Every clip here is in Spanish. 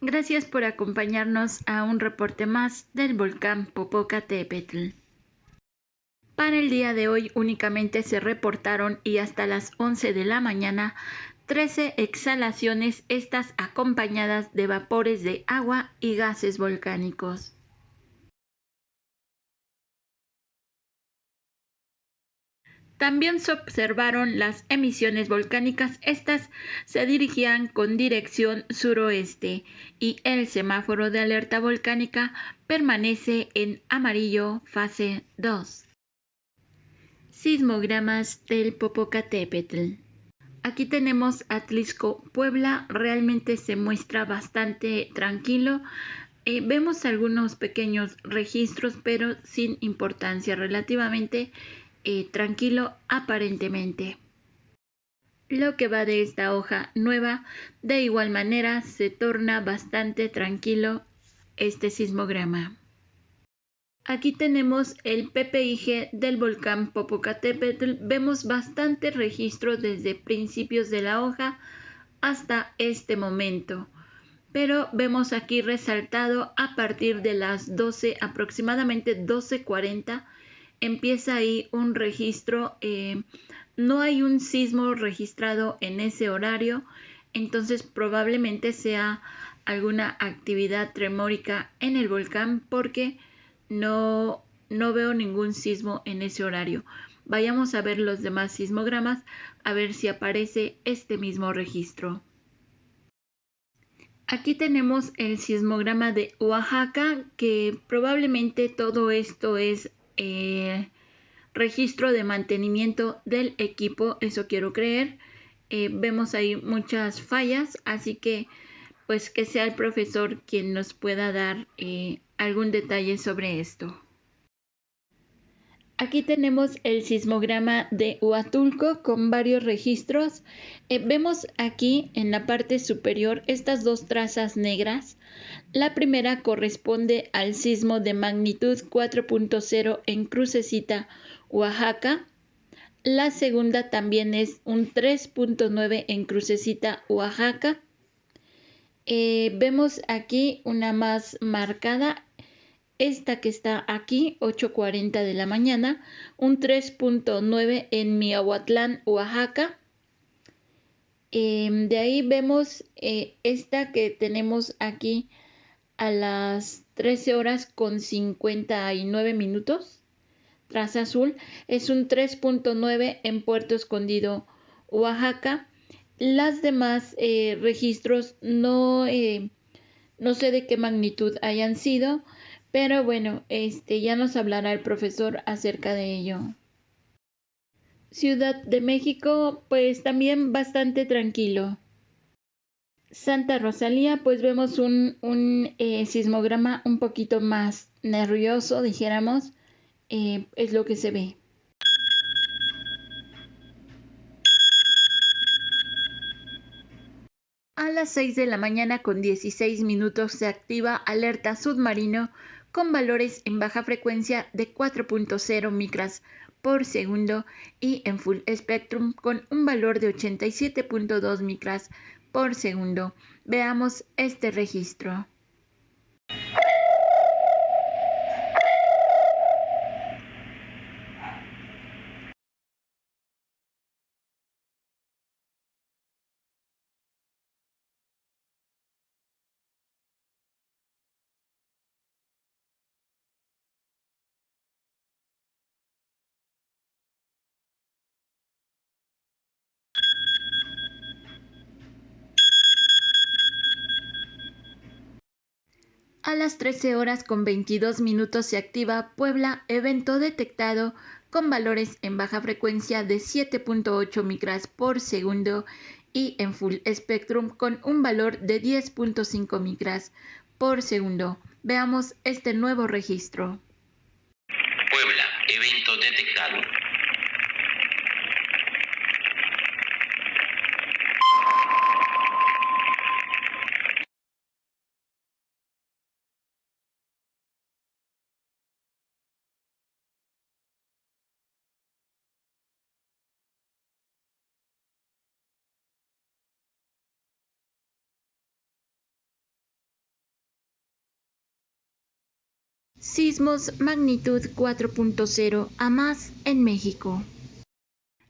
Gracias por acompañarnos a un reporte más del volcán Popocatépetl. Para el día de hoy únicamente se reportaron y hasta las 11 de la mañana 13 exhalaciones, estas acompañadas de vapores de agua y gases volcánicos. También se observaron las emisiones volcánicas, estas se dirigían con dirección suroeste y el semáforo de alerta volcánica permanece en amarillo fase 2. Sismogramas del Popocatépetl. Aquí tenemos Atlisco, Puebla, realmente se muestra bastante tranquilo. Vemos algunos pequeños registros, pero sin importancia, relativamente tranquilo aparentemente. Lo que va de esta hoja nueva, de igual manera se torna bastante tranquilo este sismograma. Aquí tenemos el PPIG del volcán Popocatépetl. Vemos bastante registro desde principios de la hoja hasta este momento. Pero vemos aquí resaltado a partir de las 12, aproximadamente 12:40, empieza ahí un registro. No hay un sismo registrado en ese horario, entonces probablemente sea alguna actividad tremórica en el volcán porque no veo ningún sismo en ese horario. Vayamos a ver los demás sismogramas a ver si aparece este mismo registro. Aquí tenemos el sismograma de Oaxaca, que probablemente todo esto es registro de mantenimiento del equipo, eso quiero creer. Vemos ahí muchas fallas, así que pues que sea el profesor quien nos pueda dar algún detalle sobre esto. Aquí tenemos el sismograma de Huatulco con varios registros. Vemos aquí en la parte superior estas dos trazas negras. La primera corresponde al sismo de magnitud 4.0 en Crucecita, Oaxaca. La segunda también es un 3.9 en Crucecita, Oaxaca. Vemos aquí una más marcada. Esta que está aquí, 8:40 de la mañana, un 3.9 en Miahuatlán, Oaxaca. De ahí vemos esta que tenemos aquí a las 13 horas con 59 minutos. Traza azul es un 3.9 en Puerto Escondido, Oaxaca. Las demás registros no sé de qué magnitud hayan sido, pero bueno, ya nos hablará el profesor acerca de ello. Ciudad de México, pues también bastante tranquilo. Santa Rosalía, pues vemos un sismograma un poquito más nervioso, dijéramos, es lo que se ve. A las 6 de la mañana con 16 minutos se activa alerta submarino con valores en baja frecuencia de 4.0 micras por segundo y en full spectrum con un valor de 87.2 micras por segundo. Veamos este registro. A las 13 horas con 22 minutos se activa Puebla, evento detectado con valores en baja frecuencia de 7.8 micras por segundo y en full spectrum con un valor de 10.5 micras por segundo. Veamos este nuevo registro. Puebla, evento detectado. Sismos magnitud 4.0 a más en México.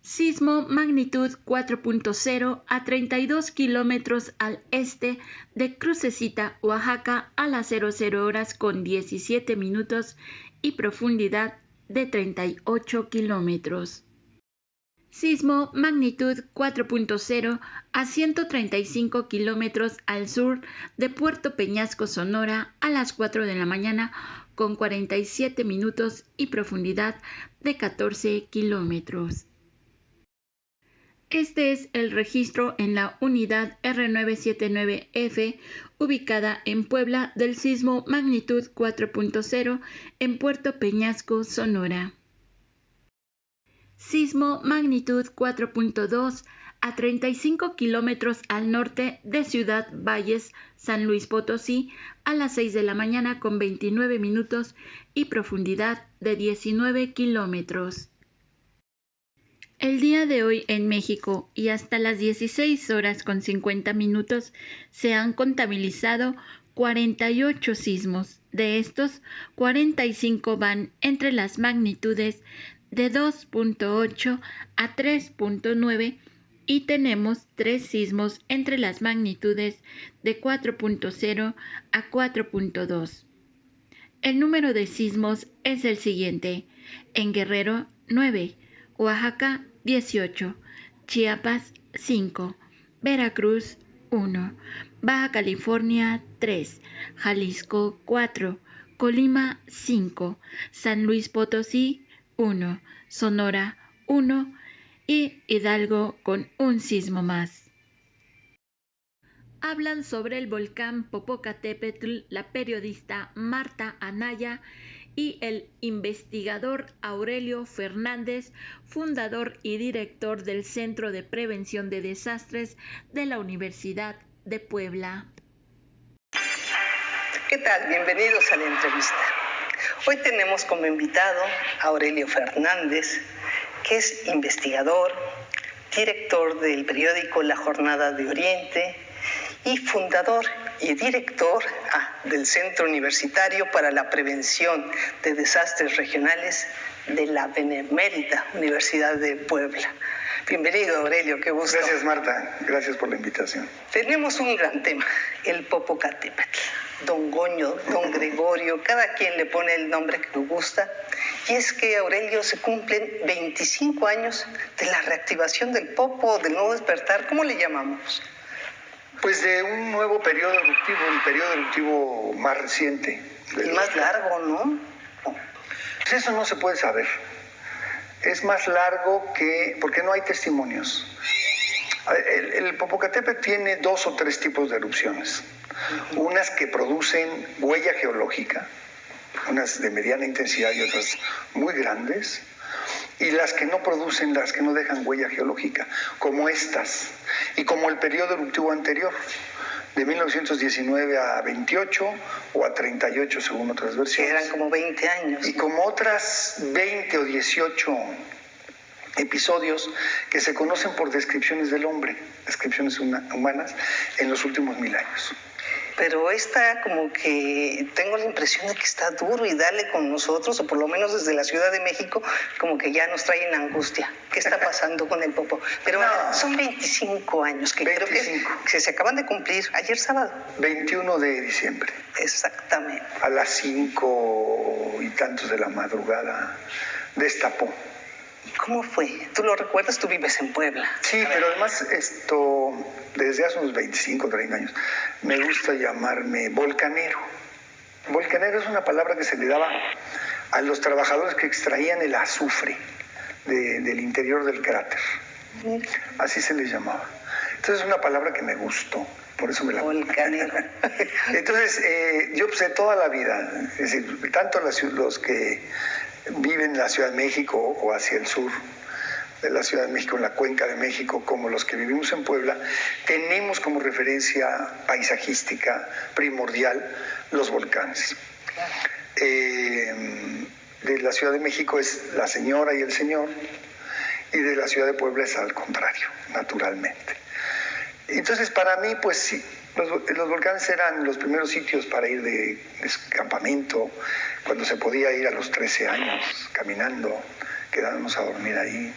Sismo magnitud 4.0 a 32 kilómetros al este de Crucecita, Oaxaca, a las 00 horas con 17 minutos y profundidad de 38 kilómetros. Sismo magnitud 4.0 a 135 kilómetros al sur de Puerto Peñasco, Sonora, a las 4 de la mañana con 47 minutos y profundidad de 14 kilómetros. Este es el registro en la unidad R979F, ubicada en Puebla, del sismo magnitud 4.0 en Puerto Peñasco, Sonora. Sismo magnitud 4.2 a 35 kilómetros al norte de Ciudad Valles, San Luis Potosí, a las 6 de la mañana con 29 minutos y profundidad de 19 kilómetros. El día de hoy en México y hasta las 16 horas con 50 minutos se han contabilizado 48 sismos. De estos, 45 van entre las magnitudes de 2.8 a 3.9 y tenemos 3 sismos entre las magnitudes de 4.0 a 4.2. El número de sismos es el siguiente: en Guerrero 9, Oaxaca 18, Chiapas 5, Veracruz 1, Baja California 3, Jalisco 4, Colima 5, San Luis Potosí 1, Sonora 1 y Hidalgo con un sismo más. Hablan sobre el volcán Popocatépetl la periodista Marta Anaya y el investigador Aurelio Fernández, fundador y director del Centro de Prevención de Desastres de la Universidad de Puebla. ¿Qué tal? Bienvenidos a la entrevista. Hoy tenemos como invitado a Aurelio Fernández, que es investigador, director del periódico La Jornada de Oriente y fundador y director del Centro Universitario para la Prevención de Desastres Regionales de la Benemérita Universidad de Puebla. Bienvenido, Aurelio, qué gusto. Gracias, Marta. Gracias por la invitación. Tenemos un gran tema, el Popocatépetl. Don Goño, Don Gregorio, cada quien le pone el nombre que le gusta. Y es que, Aurelio, se cumplen 25 años de la reactivación del Popo, del nuevo despertar. ¿Cómo le llamamos? Pues de un nuevo periodo eruptivo, el periodo eruptivo más reciente. Y más largo, ¿no? Pues eso no se puede saber. Es más largo porque no hay testimonios. El Popocatépetl tiene 2 o 3 tipos de erupciones. Unas que producen huella geológica, unas de mediana intensidad y otras muy grandes, y las que no producen, las que no dejan huella geológica, como estas, y como el periodo eruptivo anterior, de 1919 a 28 o a 38 según otras versiones. Eran como 20 años. Y como otras 20 o 18 episodios que se conocen por descripciones del hombre, descripciones humanas, en los últimos 1000 años. Pero esta como que tengo la impresión de que está duro y dale con nosotros, o por lo menos desde la Ciudad de México, como que ya nos trae en angustia. ¿Qué está pasando con el Popo? Pero no, son 25 años que 25. Creo que se acaban de cumplir ayer sábado. 21 de diciembre. Exactamente. A las 5 y tantos de la madrugada destapó. ¿Cómo fue? ¿Tú lo recuerdas? Tú vives en Puebla. Sí, pero además desde hace unos 25 o 30 años, me gusta llamarme volcanero. Volcanero es una palabra que se le daba a los trabajadores que extraían el azufre del interior del cráter. Así se les llamaba. Entonces es una palabra que me gustó, por eso me la volcanero. Entonces, yo pues, de toda la vida, es decir, tanto los que viven en la Ciudad de México o hacia el sur de la Ciudad de México, en la Cuenca de México, como los que vivimos en Puebla, tenemos como referencia paisajística primordial los volcanes. De la Ciudad de México es la señora y el señor, y de la Ciudad de Puebla es al contrario, naturalmente. Entonces, para mí, pues sí, los volcanes eran los primeros sitios para ir de campamento, cuando se podía ir a los 13 años caminando, quedábamos a dormir ahí.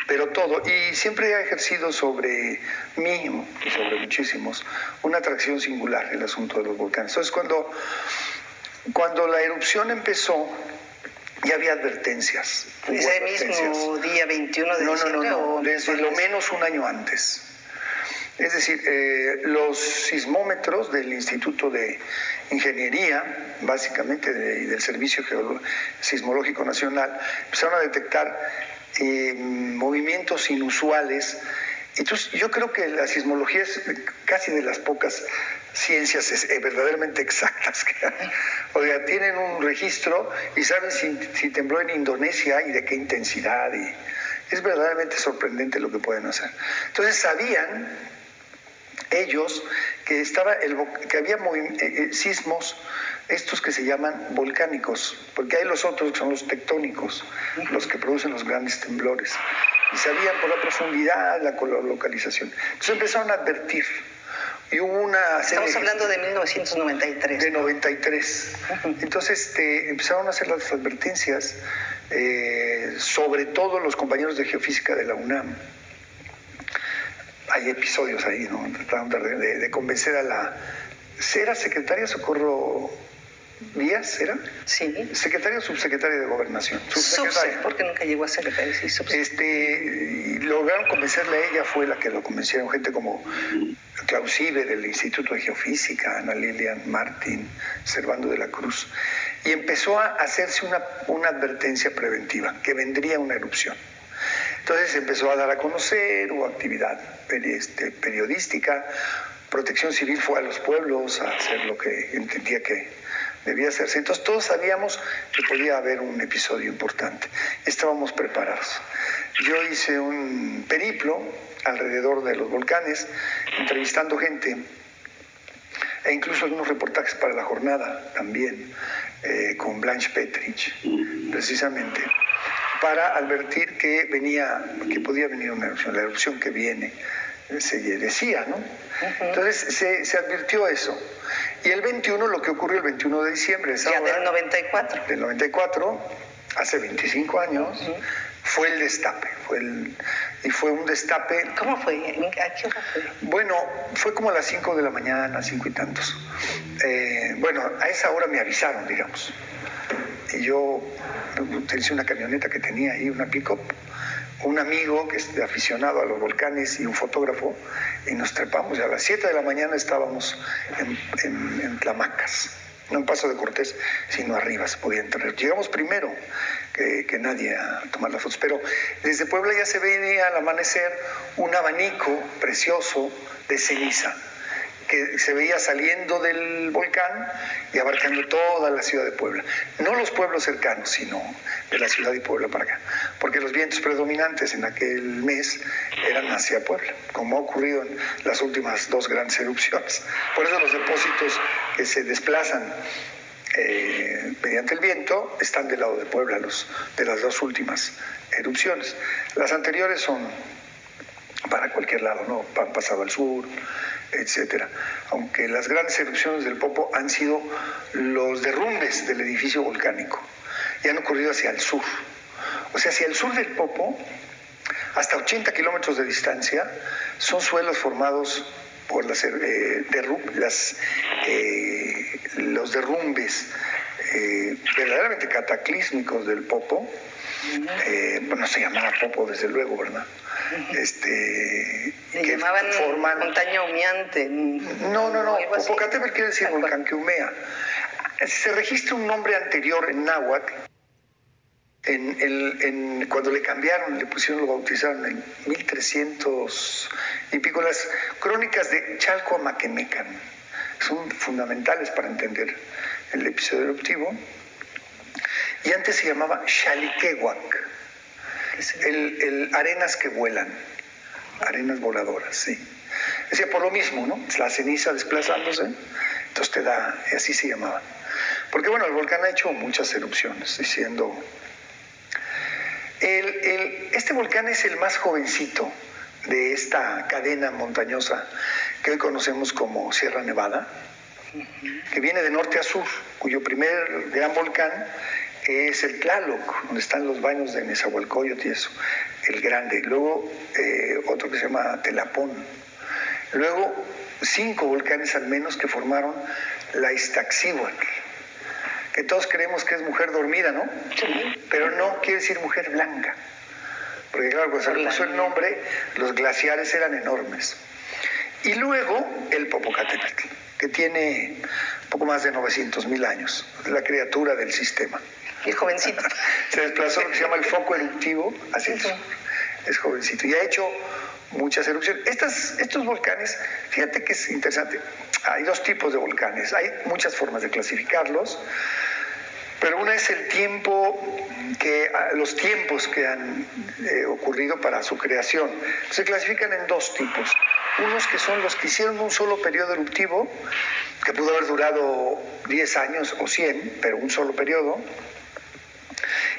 Pero todo, y siempre ha ejercido sobre mí, y sobre muchísimos, una atracción singular el asunto de los volcanes. Entonces, cuando la erupción empezó, ya había advertencias. ¿Ese mismo día 21 de diciembre? No, desde lo menos un año antes. Es decir, los sismómetros del Instituto de Ingeniería, básicamente del Servicio Sismológico Nacional, empezaron a detectar movimientos inusuales. Entonces, yo creo que la sismología es casi de las pocas ciencias verdaderamente exactas que hay. O sea, tienen un registro y saben si tembló en Indonesia y de qué intensidad. Y es verdaderamente sorprendente lo que pueden hacer. Entonces, sabían ellos que había sismos, estos que se llaman volcánicos, porque hay los otros que son los tectónicos, los que producen los grandes temblores. Y sabían por la profundidad, la localización. Entonces empezaron a advertir. Y hubo una serie. Estamos hablando de 1993. De 93. Entonces empezaron a hacer las advertencias, sobre todo los compañeros de geofísica de la UNAM. Hay episodios ahí, ¿no? Trataron de convencer a la... ¿Era secretaria Socorro Díaz? ¿Era? Sí. ¿Secretaria o subsecretaria de Gobernación? Subsecretaria. Porque nunca llegó a secretaria, sí, y lograron convencerle a ella, fue la que lo convencieron, gente como Klaus Ibe del Instituto de Geofísica, Ana Lilian Martín, Servando de la Cruz. Y empezó a hacerse una advertencia preventiva, que vendría una erupción. Entonces empezó a dar a conocer, hubo actividad periodística, Protección Civil fue a los pueblos a hacer lo que entendía que debía hacerse. Entonces todos sabíamos que podía haber un episodio importante. Estábamos preparados. Yo hice un periplo alrededor de los volcanes, entrevistando gente, e incluso algunos reportajes para La Jornada también, con Blanche Petrich, precisamente, para advertir que podía venir una erupción, la erupción que viene, se decía, ¿no? Entonces se advirtió eso. Y el 21, lo que ocurrió el 21 de diciembre, del 94. Del 94, hace 25 años, fue el destape. Fue un destape. ¿Cómo fue? ¿A qué hora fue? Bueno, fue como a las 5 de la mañana, 5 y tantos. Bueno, a esa hora me avisaron, digamos. Y yo utilicé una camioneta que tenía ahí, una pick-up, un amigo que es aficionado a los volcanes y un fotógrafo, y nos trepamos, y a las 7 de la mañana estábamos en Tlamacas, no en Paso de Cortés, sino arriba, se podía entrar. Llegamos primero que nadie a tomar las fotos, pero desde Puebla ya se veía al amanecer un abanico precioso de ceniza, que se veía saliendo del volcán y abarcando toda la ciudad de Puebla. No los pueblos cercanos, sino de la ciudad de Puebla para acá. Porque los vientos predominantes en aquel mes eran hacia Puebla, como ha ocurrido en las últimas 2 grandes erupciones. Por eso los depósitos que se desplazan mediante el viento están del lado de Puebla, de las 2 últimas erupciones. Las anteriores son para cualquier lado, ¿no? Han pasado al sur, etcétera. Aunque las grandes erupciones del Popo han sido los derrumbes del edificio volcánico y han ocurrido hacia el sur. O sea, hacia el sur del Popo, hasta 80 kilómetros de distancia, son suelos formados por los derrumbes verdaderamente cataclísmicos del Popo. Bueno, se llamaba Popo desde luego, ¿verdad? Le llamaban montaña humeante. No, Popocatépetl quiere decir volcán que humea. Se registra un nombre anterior en náhuatl, cuando le cambiaron, lo bautizaron en 1300 y pico. Las crónicas de Chalcoamaquemecan son fundamentales para entender el episodio eruptivo. Y antes se llamaba Xaliquehuac, el arenas que vuelan, arenas voladoras, sí. Decía por lo mismo, ¿no? La ceniza desplazándose, entonces te da, y así se llamaba. Porque bueno, el volcán ha hecho muchas erupciones, diciendo... Este volcán es el más jovencito de esta cadena montañosa que hoy conocemos como Sierra Nevada, que viene de norte a sur, cuyo primer gran volcán es el Tlaloc, donde están los baños de Nezahualcóyotl y eso, el grande. Luego otro que se llama Telapón. Luego 5 volcanes al menos que formaron la Iztaccíhuatl, que todos creemos que es mujer dormida, ¿no? Sí. Pero no quiere decir mujer blanca, porque claro, cuando se le puso el nombre, los glaciares eran enormes. Y luego el Popocatépetl, que tiene poco más de 900,000 años, la criatura del sistema. Y jovencito. Se desplazó lo que se llama el foco eruptivo hacia el sur. Es jovencito y ha hecho muchas erupciones. Estos volcanes, fíjate que es interesante. Hay 2 tipos de volcanes. Hay muchas formas de clasificarlos, pero una es el tiempo los tiempos que han ocurrido para su creación. Se clasifican en 2 tipos. Unos que son los que hicieron un solo periodo eruptivo, que pudo haber durado 10 años o 100, pero un solo periodo.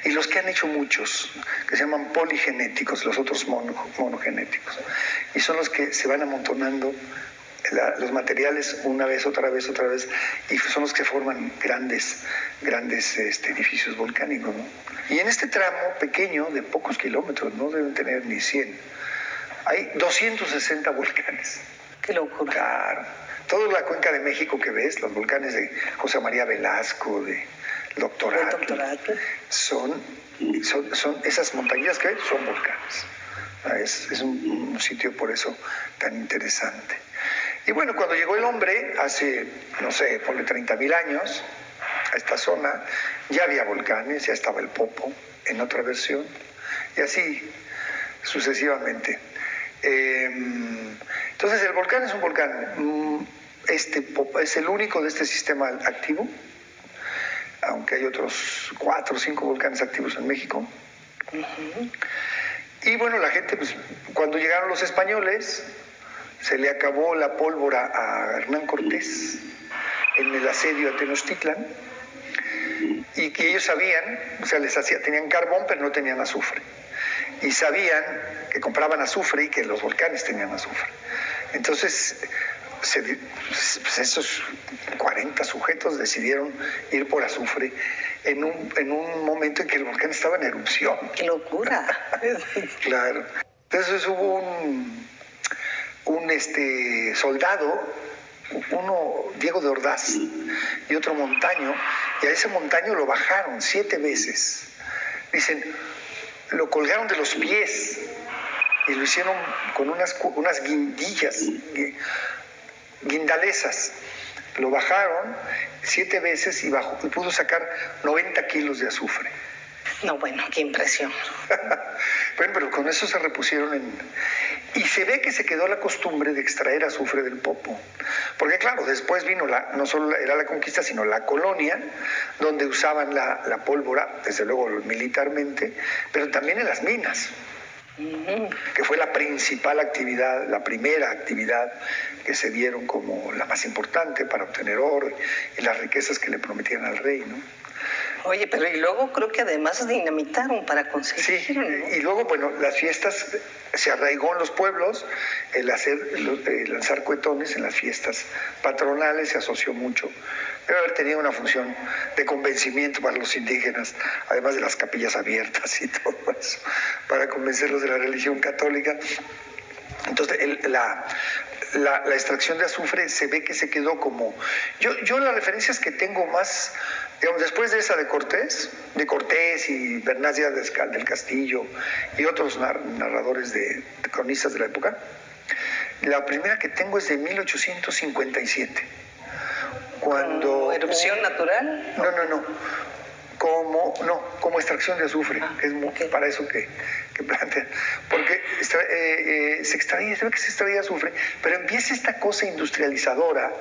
Y los que han hecho muchos, que se llaman poligenéticos, los otros monogenéticos. Y son los que se van amontonando los materiales una vez, otra vez, y son los que forman grandes edificios volcánicos, ¿no? Y en este tramo pequeño, de pocos kilómetros, no deben tener ni 100, hay 260 volcanes. ¡Qué locura! Claro. Toda la cuenca de México que ves, los volcanes de José María Velasco, de Doctor Atl, son esas montañas que son volcanes. Es un sitio por eso tan interesante. Y bueno, cuando llegó el hombre, hace, no sé, ponle 30,000 años, a esta zona, ya había volcanes, ya estaba el Popo en otra versión, y así sucesivamente. Entonces el volcán es un volcán, es el único de este sistema activo, aunque hay otros 4 o 5 volcanes activos en México. Y bueno, la gente, pues, cuando llegaron los españoles, se le acabó la pólvora a Hernán Cortés en el asedio a Tenochtitlan, y que ellos sabían, o sea, tenían carbón, pero no tenían azufre. Y sabían que compraban azufre y que los volcanes tenían azufre. Entonces, pues esos 40 sujetos decidieron ir por azufre en un momento en que el volcán estaba en erupción. ¡Qué locura! Claro. Entonces hubo un soldado, uno Diego de Ordaz y otro Montaño, y a ese Montaño lo bajaron 7 veces. Dicen, lo colgaron de los pies y lo hicieron con unas guindalezas. Lo bajaron 7 veces y pudo sacar 90 kilos de azufre. No, bueno, qué impresión. Bueno, pero con eso se repusieron y se ve que se quedó la costumbre de extraer azufre del Popo. Porque claro, después vino no solo era la conquista, sino la colonia, donde usaban la pólvora, desde luego militarmente, pero también en las minas, que fue la principal actividad, la primera actividad que se dieron como la más importante para obtener oro y las riquezas que le prometían al rey, ¿no? Oye, pero y luego creo que además dinamitaron para conseguirlo, sí, ¿no? Y luego, bueno, las fiestas, se arraigó en los pueblos el lanzar cuetones en las fiestas patronales, se asoció mucho. Debe haber tenido una función de convencimiento para los indígenas, además de las capillas abiertas y todo eso, para convencerlos de la religión católica. Entonces, la extracción de azufre se ve que se quedó como... Yo las referencias que tengo más, digamos, después de esa de Cortés y Bernás Díaz del Castillo y otros narradores de cronistas de la época, la primera que tengo es de 1857. ¿Como erupción natural? No. Como extracción de azufre, que es okay. Para eso que plantean. Porque se ve que se extraía azufre, pero empieza esta cosa industrializadora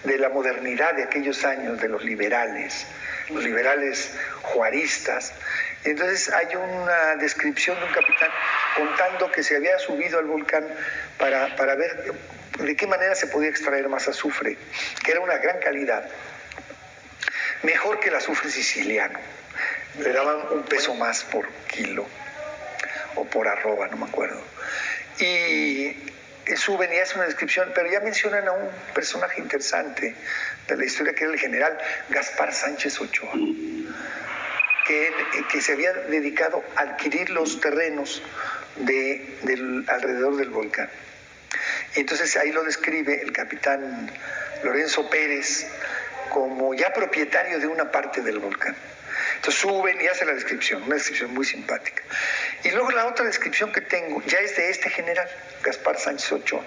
de la modernidad de aquellos años, de los liberales juaristas. Y entonces hay una descripción de un capitán contando que se había subido al volcán para ver de qué manera se podía extraer más azufre, que era una gran calidad. Mejor que el azufre siciliano. Le daban un peso más por kilo o por arroba, no me acuerdo. Y suben y hacen una descripción, pero ya mencionan a un personaje interesante de la historia, que era el general Gaspar Sánchez Ochoa, que se había dedicado a adquirir los terrenos alrededor del volcán. Y entonces ahí lo describe el capitán Lorenzo Pérez como ya propietario de una parte del volcán. Entonces suben y hacen la descripción, una descripción muy simpática. Y luego la otra descripción que tengo ya es de este general, Gaspar Sánchez Ochoa,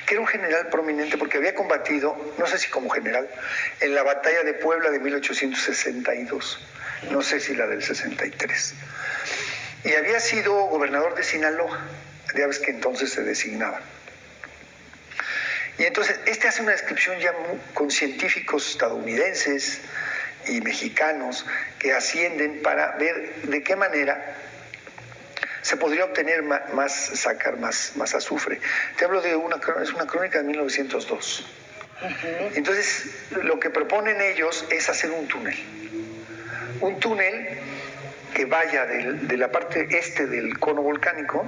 que era un general prominente porque había combatido, no sé si como general, en la batalla de Puebla de 1862, no sé si la del 63. Y había sido gobernador de Sinaloa, ya ves que entonces se designaba. Y entonces hace una descripción ya con científicos estadounidenses y mexicanos que ascienden para ver de qué manera se podría obtener sacar más azufre. Te hablo de es una crónica de 1902. Entonces, lo que proponen ellos es hacer un túnel que vaya de la parte este del cono volcánico,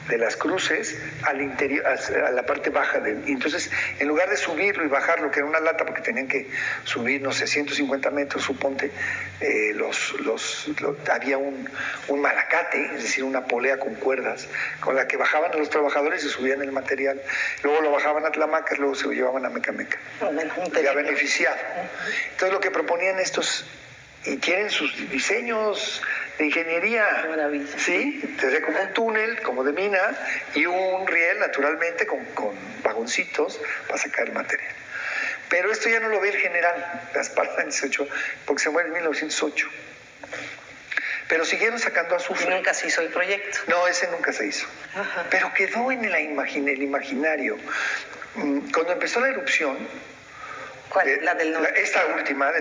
de las cruces, al interior, a la parte baja. Entonces, en lugar de subirlo y bajarlo, que era una lata, porque tenían que subir, no sé, 150 metros, suponte, había un malacate, es decir, una polea con cuerdas, con la que bajaban a los trabajadores y subían el material. Luego lo bajaban a Tlamacas, luego se lo llevaban a Mecameca. Ya beneficiado. Entonces, lo que proponían estos, y tienen sus diseños de ingeniería. Qué maravilla. Sí, entonces como un túnel, como de mina, y un riel, naturalmente, con vagoncitos para sacar el material. Pero esto ya no lo ve el general Gaspar Sánchez Ochoa, porque se muere en 1908. Pero siguieron sacando azufre. Y nunca se hizo el proyecto. No, ese nunca se hizo. Ajá. Pero quedó en el imaginario. Cuando empezó la erupción, ¿Cuál? La del norte. Esta última,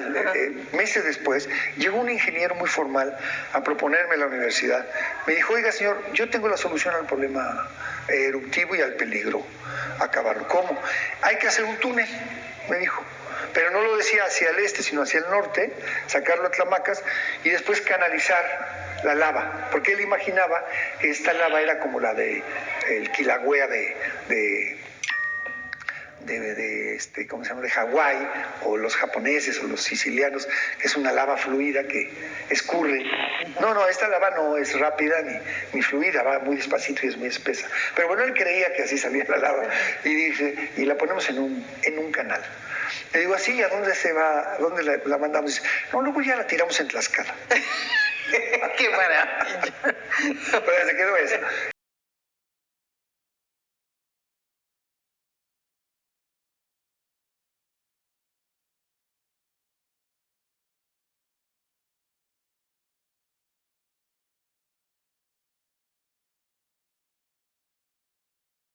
meses después, llegó un ingeniero muy formal a proponerme en la universidad. Me dijo, oiga señor, yo tengo la solución al problema eruptivo y al peligro, acabarlo. ¿Cómo? Hay que hacer un túnel, me dijo. Pero no lo decía hacia el este, sino hacia el norte, sacarlo a Tlamacas y después canalizar la lava. Porque él imaginaba que esta lava era como la de el Kilauea ¿cómo se llama? De Hawái, o los japoneses o los sicilianos, que es una lava fluida que escurre. No, esta lava no es rápida ni fluida, va muy despacito y es muy espesa. Pero bueno, él creía que así salía la lava y dice, y la ponemos en un canal. Le digo, ¿así? ¿A dónde se va? ¿A dónde la mandamos? Dice, no, luego ya la tiramos en Tlaxcala. Qué maravilla. Pero se quedó eso.